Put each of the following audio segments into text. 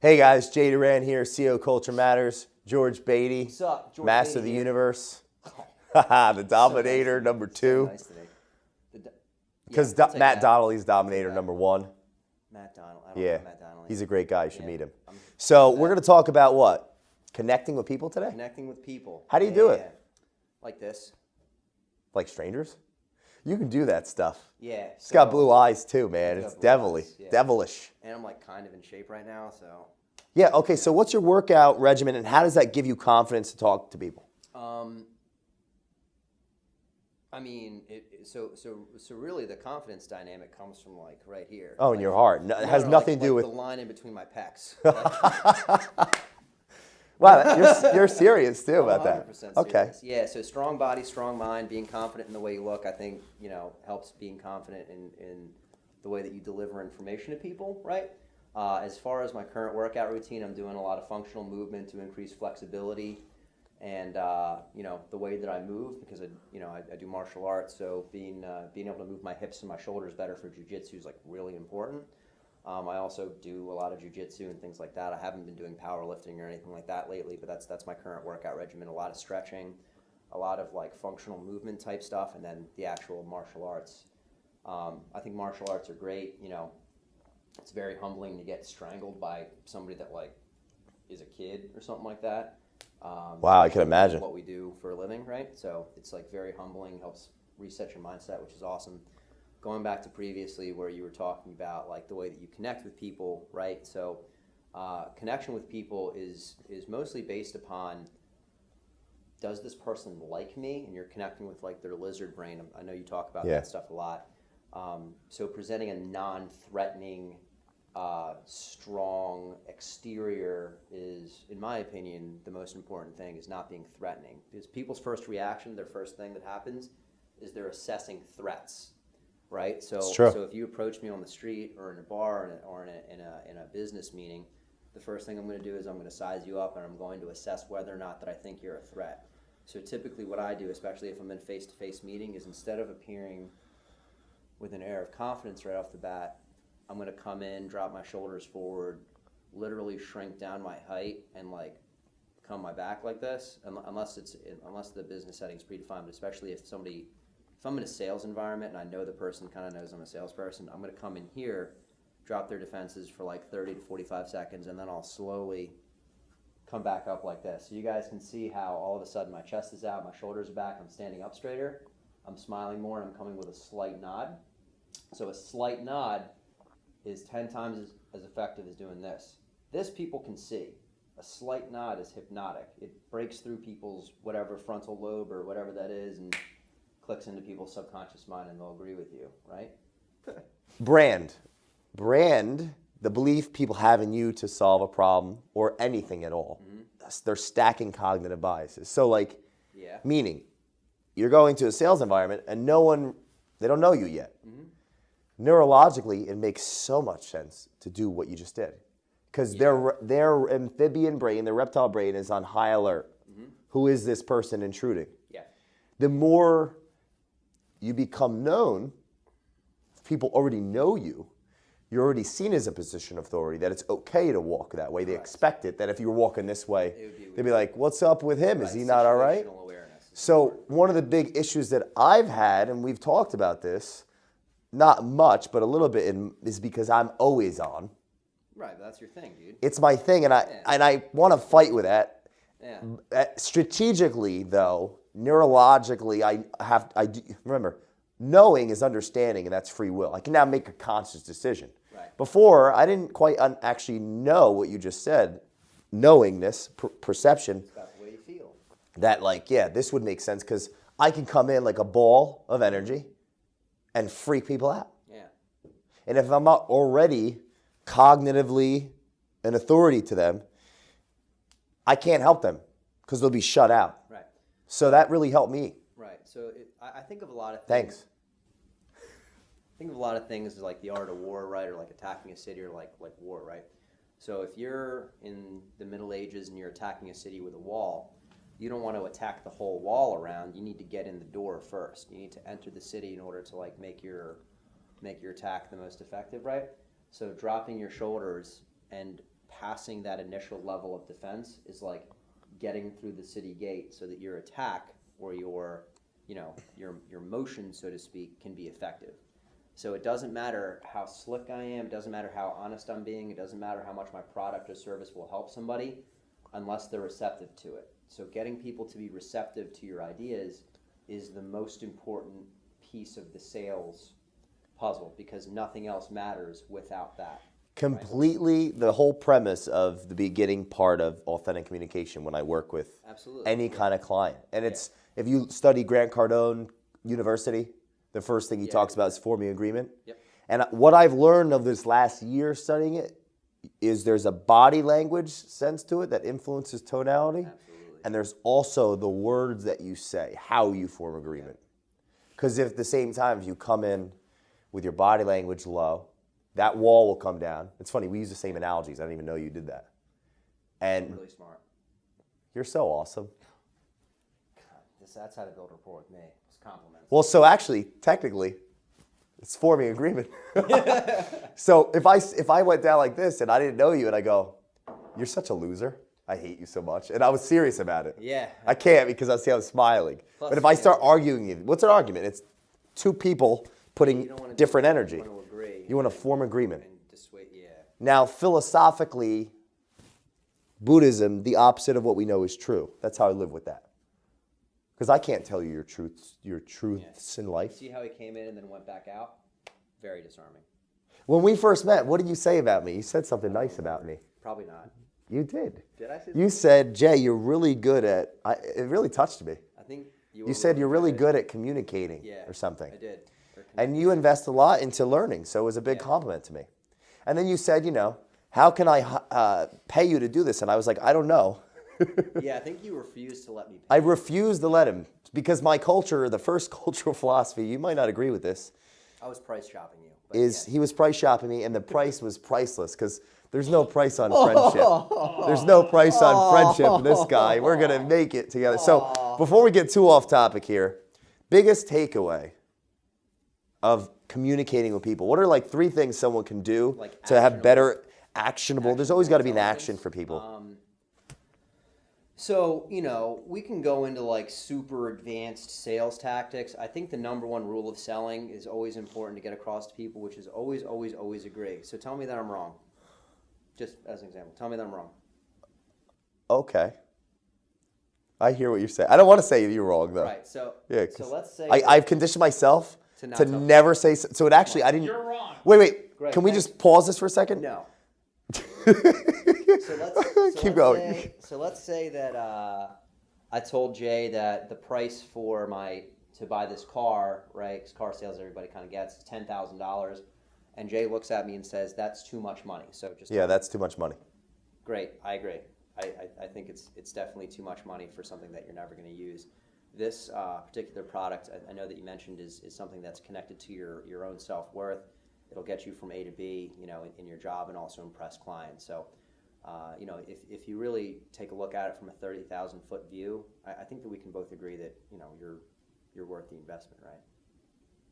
Hey guys, Jay Doran here, CEO Culture Matters. George Beatty, What's up? George Master of Beatty the here. Universe. The Dominator, number two. So nice today. Because I'll take Matt that. Donnelly's Dominator, number one. Matt Donnelly. I don't Yeah, know Matt Donnelly. he's a great guy. You should Yeah, meet him. I'm So with we're that. going to talk about what? Connecting with people today? Connecting with people. How do you do it? Yeah. Like this. Like strangers? You can do that stuff. Yeah. He's got blue eyes too, man. He's It's got blue devilly, eyes, yeah. devilish. And I'm like kind of in shape right now, so. Yeah, okay, so what's your workout regimen and how does that give you confidence to talk to people? I mean, so really the confidence dynamic comes from like right here. Oh, in your heart. No, it has nothing to do with... the line in between my pecs. Wow, you're serious too about that. 100% Okay. serious. Yeah, so strong body, strong mind, being confident in the way you look, I think, helps being confident in the way that you deliver information to people, right? As far as my current workout routine, I'm doing a lot of functional movement to increase flexibility and, the way that I move because, I do martial arts, so being able to move my hips and my shoulders better for jiu-jitsu is like really important. I also do a lot of jiu-jitsu and things like that. I haven't been doing powerlifting or anything like that lately, but that's my current workout regimen. A lot of stretching, a lot of like functional movement type stuff, and then the actual martial arts. I think martial arts are great. It's very humbling to get strangled by somebody that like is a kid or something like that. Wow, I can imagine. What we do for a living, right? So it's like very humbling, helps reset your mindset, which is awesome. Going back to previously where you were talking about like the way that you connect with people, right? So connection with people is mostly based upon, does this person like me? And you're connecting with like their lizard brain. I know you talk about that stuff a lot. So presenting a non-threatening, strong exterior is, in my opinion, the most important thing is not being threatening. Because people's first reaction, their first thing that happens is they're assessing threats. Right, so if you approach me on the street or in a bar or in a business meeting, the first thing I'm going to do is I'm going to size you up and I'm going to assess whether or not that I think you're a threat. So typically, what I do, especially if I'm in a face-to-face meeting, is instead of appearing with an air of confidence right off the bat, I'm going to come in, drop my shoulders forward, literally shrink down my height, and like come my back like this, unless the business setting's predefined, but especially if I'm in a sales environment and I know the person kind of knows I'm a salesperson, I'm going to come in here, drop their defenses for like 30 to 45 seconds, and then I'll slowly come back up like this. So you guys can see how all of a sudden my chest is out, my shoulders are back, I'm standing up straighter, I'm smiling more, and I'm coming with a slight nod. So a slight nod is 10 times as effective as doing this. This people can see. A slight nod is hypnotic. It breaks through people's whatever frontal lobe or whatever that is and clicks into people's subconscious mind and they'll agree with you, right? Brand, the belief people have in you to solve a problem or anything at all. Mm-hmm. They're stacking cognitive biases. So meaning you're going to a sales environment and they don't know you yet. Mm-hmm. Neurologically, it makes so much sense to do what you just did. Because their amphibian brain, their reptile brain is on high alert. Mm-hmm. Who is this person intruding? Yeah. The more you become known, if people already know you, you're already seen as a position of authority, that it's okay to walk that way. Correct. They expect it, that if you were walking this way, they'd be like, what's up with him? Right. Is he not all right? So one of the big issues that I've had, and we've talked about this, not much, but a little bit, is because I'm always on. Right, that's your thing, dude. It's my thing, and I want to fight with that. Yeah. Strategically, though, neurologically, remember, knowing is understanding, and that's free will. I can now make a conscious decision. Right. Before, I didn't quite actually know what you just said. Knowingness, perception. It's about the way you feel. That, this would make sense because I can come in like a ball of energy and freak people out. Yeah. And if I'm not already cognitively an authority to them, I can't help them because they'll be shut out. Right. So that really helped me. Right. So I think of a lot of things. Thanks. Think of a lot of things as like the art of war, right? Or like attacking a city or like war, right? So if you're in the Middle Ages and you're attacking a city with a wall, you don't want to attack the whole wall around. You need to get in the door first. You need to enter the city in order to like make your attack the most effective, right? So dropping your shoulders and passing that initial level of defense is like getting through the city gate so that your attack or your motion, so to speak, can be effective. So it doesn't matter how slick I am, it doesn't matter how honest I'm being, it doesn't matter how much my product or service will help somebody unless they're receptive to it. So getting people to be receptive to your ideas is the most important piece of the sales puzzle, because nothing else matters without that. Completely, right? The whole premise of the beginning part of authentic communication when I work with any kind of client. And it's, if you study Grant Cardone University, the first thing he talks about is forming agreement. Yep. And what I've learned of this last year studying it is there's a body language sense to it that influences tonality. Absolutely. And there's also the words that you say, how you form agreement. Because if at the same time, if you come in with your body language low, that wall will come down. It's funny, we use the same analogies. I didn't even know you did that. And really smart. You're so awesome. That's how to build rapport with me. It's compliments. Well, so actually, technically, it's forming agreement. So if I went down like this and I didn't know you and I go, you're such a loser. I hate you so much. And I was serious about it. Yeah. I can't because I see I'm smiling. Plus, but if I start arguing, what's an argument? It's two people putting different energy. You want to agree. You want to form agreement. And dissuade, Now, philosophically, Buddhism, the opposite of what we know is true. That's how I live with that. Because I can't tell you your truths in life. See how he came in and then went back out? Very disarming. When we first met, what did you say about me? You said something nice about me. Probably not. You did. Did I say You said, Jay, you're really good at, it really touched me. I think you said you're really good at communicating or something. I did. And you invest a lot into learning, so it was a big compliment to me. And then you said, how can I pay you to do this? And I was like, I don't know. Yeah, I think you refused to let me pay. I refused to let him because my culture, the first cultural philosophy, you might not agree with this. I was price shopping you. He was price shopping me, and the price was priceless because there's no price on friendship. There's no price on friendship for this guy. We're going to make it together. So before we get too off topic here, biggest takeaway of communicating with people. What are like 3 things someone can do to have better actionable? There's always got to be an action for people. So, we can go into like super advanced sales tactics. I think the number one rule of selling is always important to get across to people, which is always, always, always agree. So tell me that I'm wrong. Just as an example, tell me that I'm wrong. Okay. I hear what you're saying. I don't want to say you're wrong though. Right. So let's say I've conditioned myself to never say so. It actually I didn't. You're wrong. Wait. Great, can we just pause this for a second? No. Keep going. So let's say that I told Jay that the price for to buy this car, right? Because car sales everybody kind of gets is $10,000, and Jay looks at me and says that's too much money. So that's too much money. Great, I agree. I think it's definitely too much money for something that you're never going to use. This particular product, I know that you mentioned, is something that's connected to your own self-worth. It'll get you from A to B, in your job, and also impress clients. So, if you really take a look at it from a 30,000-foot view, I think that we can both agree that you're worth the investment, right?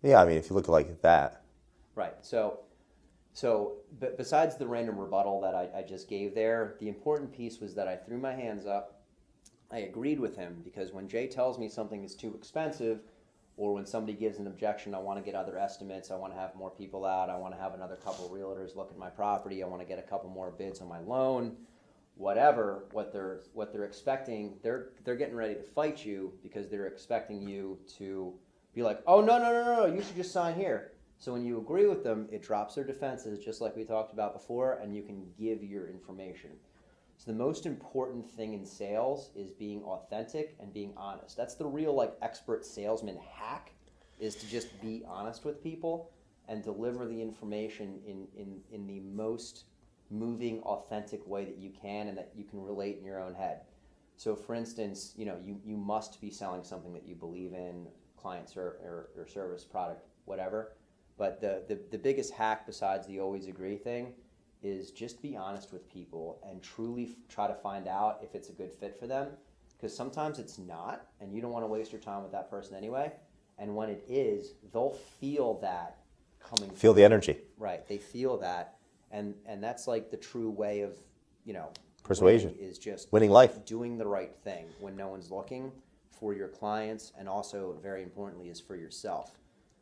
Yeah, I mean, if you look like that. Right. So, but besides the random rebuttal that I just gave there, the important piece was that I threw my hands up. I agreed with him, because when Jay tells me something is too expensive, or when somebody gives an objection, I want to get other estimates, I want to have more people out, I want to have another couple of realtors look at my property, I want to get a couple more bids on my loan, whatever, what they're expecting, they're getting ready to fight you because they're expecting you to be like, oh, no, you should just sign here. So when you agree with them, it drops their defenses, just like we talked about before, and you can give your information. So the most important thing in sales is being authentic and being honest. That's the real expert salesman hack, is to just be honest with people and deliver the information in the most moving, authentic way that you can and that you can relate in your own head. So for instance, you must be selling something that you believe in, clients or service, product, whatever. But the biggest hack besides the always agree thing is just be honest with people and truly try to find out if it's a good fit for them, because sometimes it's not, and you don't want to waste your time with that person anyway. And when it is, they'll feel that coming. Feel the energy. Right, they feel that, and that's like the true way of persuasion is just winning life, doing the right thing when no one's looking for your clients, and also very importantly is for yourself.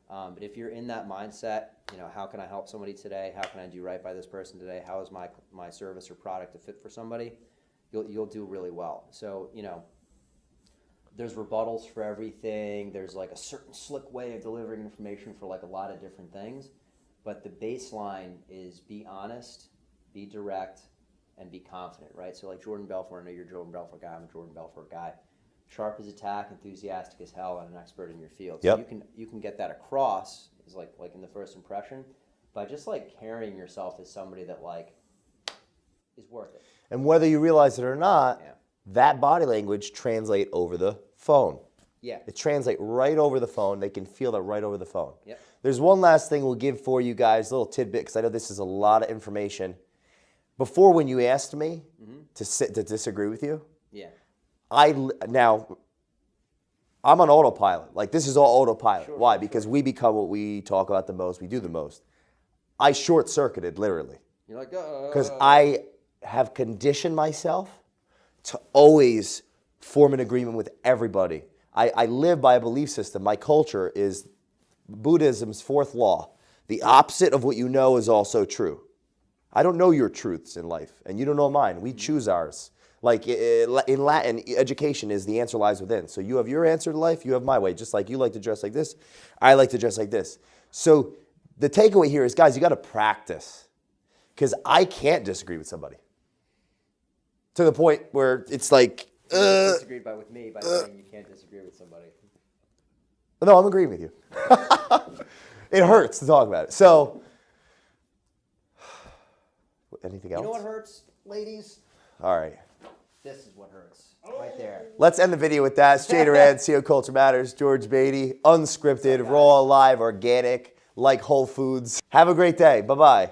But if you're in that mindset, how can I help somebody today? How can I do right by this person today? How is my service or product a fit for somebody? You'll do really well. So, there's rebuttals for everything. There's like a certain slick way of delivering information for like a lot of different things. But the baseline is be honest, be direct, and be confident, right? So like Jordan Belfort, I know you're a Jordan Belfort guy, I'm a Jordan Belfort guy. Sharp as a tack, enthusiastic as hell, and an expert in your field. So you can get that across is like in the first impression by just like carrying yourself as somebody that like is worth it. And whether you realize it or not, that body language translate over the phone. Yeah. It translate right over the phone. They can feel that right over the phone. Yep. There's one last thing we'll give for you guys, a little tidbit, because I know this is a lot of information. Before, when you asked me to disagree with you, now I'm on autopilot. Like, this is all autopilot. Sure, Why? Because we become what we talk about the most. We do the most. I short-circuited, literally. You're like, because I have conditioned myself to always form an agreement with everybody. I live by a belief system. My culture is Buddhism's fourth law. The opposite of what you know is also true. I don't know your truths in life, and you don't know mine. We choose ours. Like in Latin, education is the answer lies within. So you have your answer to life, you have my way. Just like you like to dress like this, I like to dress like this. So the takeaway here is, guys, you got to practice. Because I can't disagree with somebody. To the point where it's like... You disagreed with me by saying you can't disagree with somebody. No, I'm agreeing with you. It hurts to talk about it. So, anything else? You know what hurts, ladies? All right. This is what hurts, right there. Let's end the video with that. It's Jay Doran, CEO Culture Matters, George Beatty, unscripted, raw, live, organic, like Whole Foods. Have a great day. Bye-bye.